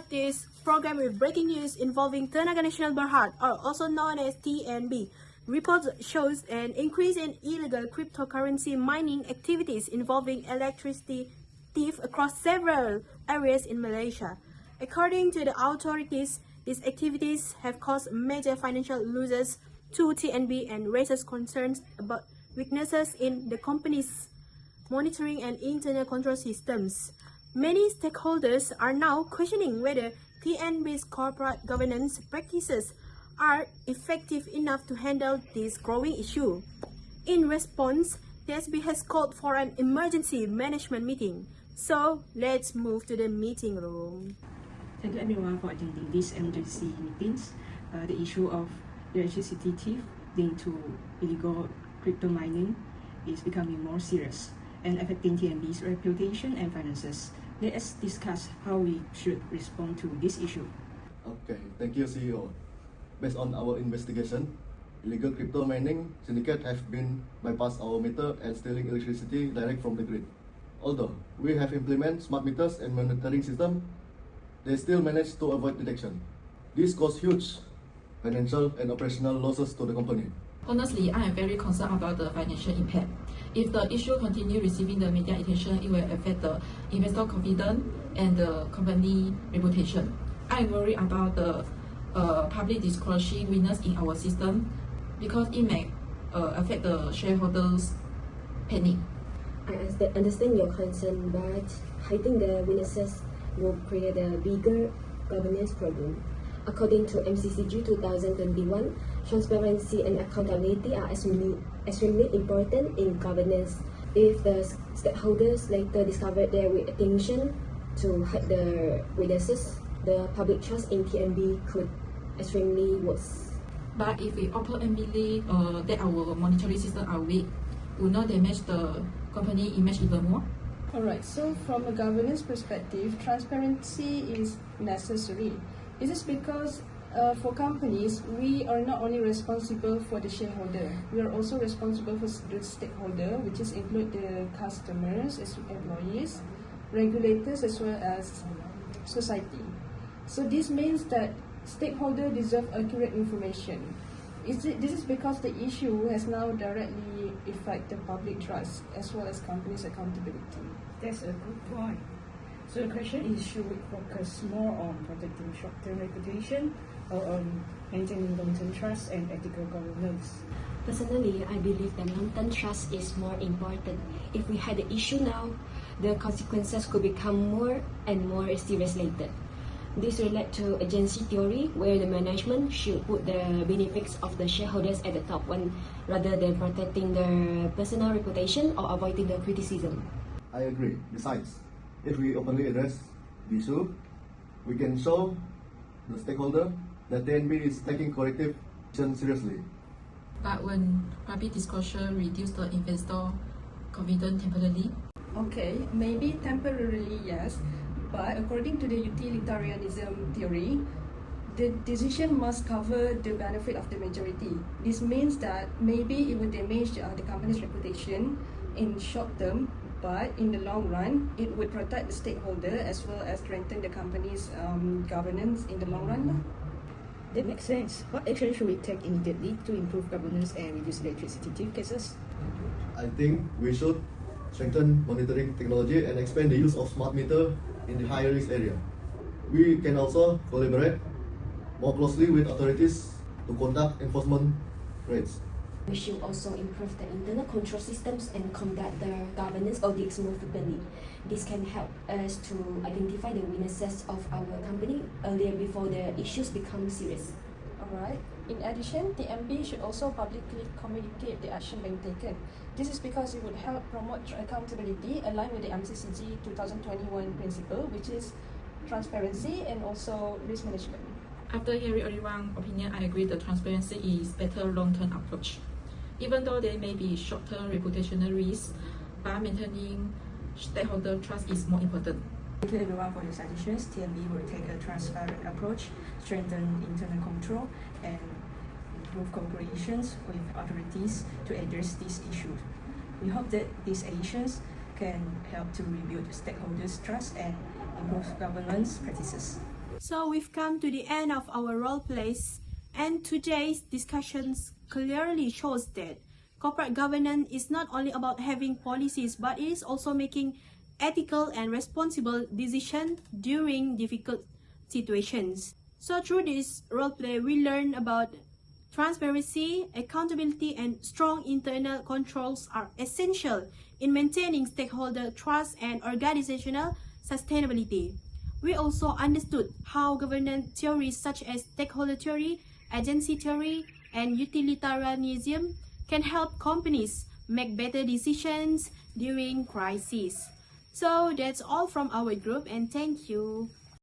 this program with breaking news involving Tenaga Nasional Berhad, or also known as TNB. Reports shows an increase in illegal cryptocurrency mining activities involving electricity theft across several areas in Malaysia. According to the authorities, these activities have caused major financial losses to TNB and raises concerns about weaknesses in the company's monitoring and internal control systems. Many stakeholders are now questioning whether TNB's corporate governance practices are effective enough to handle this growing issue. In response, TSB has called for an emergency management meeting. So let's move to the meeting room. Thank you everyone for attending these emergency meetings. The issue of electricity theft linked to illegal crypto mining is becoming more serious and affecting TNB's reputation and finances. Let us discuss how we should respond to this issue. Okay, thank you, CEO. Based on our investigation, illegal crypto mining syndicate have been bypassed our meter and stealing electricity direct from the grid. Although we have implemented smart meters and monitoring system, they still manage to avoid detection. This caused huge financial and operational losses to the company. Honestly, I am very concerned about the financial impact. If the issue continues receiving the media attention, it will affect the investor confidence and the company reputation. I am worried about the public disclosure weakness in our system because it may affect the shareholders' panic. I understand your concern, but hiding the weaknesses will create a bigger governance problem. According to MCCG 2021, transparency and accountability are extremely important in governance. If the stakeholders later discover their intention to hide the weaknesses, the public trust in TNB could extremely worse. But if we open and believe that our monetary system are weak, will not damage the company image even more? Alright, so from a governance perspective, transparency is necessary. This is because for companies, we are not only responsible for the shareholder, we are also responsible for the stakeholder, which is include the customers, as employees, regulators, as well as society. So this means that stakeholders deserve accurate information. This is because the issue has now directly affected public trust as well as companies' accountability. That's a good point. So the question is, should we focus more on protecting short-term reputation or on maintaining long-term trust and ethical governance? Personally, I believe that long-term trust is more important. If we had the issue now, the consequences could become more and more serious later. This relates to agency theory, where the management should put the benefits of the shareholders at the top one, rather than protecting their personal reputation or avoiding the criticism. I agree. Besides, if we openly address the issue, we can show the stakeholder that TNB is taking corrective action seriously. But when public disclosure reduce the investor confidence temporarily? Okay, maybe temporarily, yes, but according to the utilitarianism theory, the decision must cover the benefit of the majority. This means that maybe it would damage the company's reputation in short term, but in the long run, it would protect the stakeholder as well as strengthen the company's governance in the long run. That makes sense. What action should we take immediately to improve governance and reduce electricity theft cases? I think we should strengthen monitoring technology and expand the use of smart meter in the high risk area. We can also collaborate more closely with authorities to conduct enforcement raids. We should also improve the internal control systems and conduct the governance audits more frequently. This can help us to identify the weaknesses of our company earlier before the issues become serious. Alright. In addition, TNB should also publicly communicate the action being taken. This is because it would help promote accountability aligned with the MCCG 2021 principle, which is transparency and also risk management. After hearing everyone's opinion, I agree that transparency is better long-term approach. Even though there may be short-term reputational risks, but maintaining stakeholder trust is more important. Thank you everyone for your suggestions. TNB will take a transparent approach, strengthen internal control, and improve cooperations with authorities to address these issues. We hope that these actions can help to rebuild stakeholders' trust and improve governance practices. So we've come to the end of our role plays, and today's discussions clearly shows that corporate governance is not only about having policies, but it is also making ethical and responsible decisions during difficult situations. So through this role play, we learn about transparency, accountability, and strong internal controls are essential in maintaining stakeholder trust and organizational sustainability. We also understood how governance theories such as stakeholder theory, agency theory, and utilitarianism can help companies make better decisions during crises. So that's all from our group, and thank you.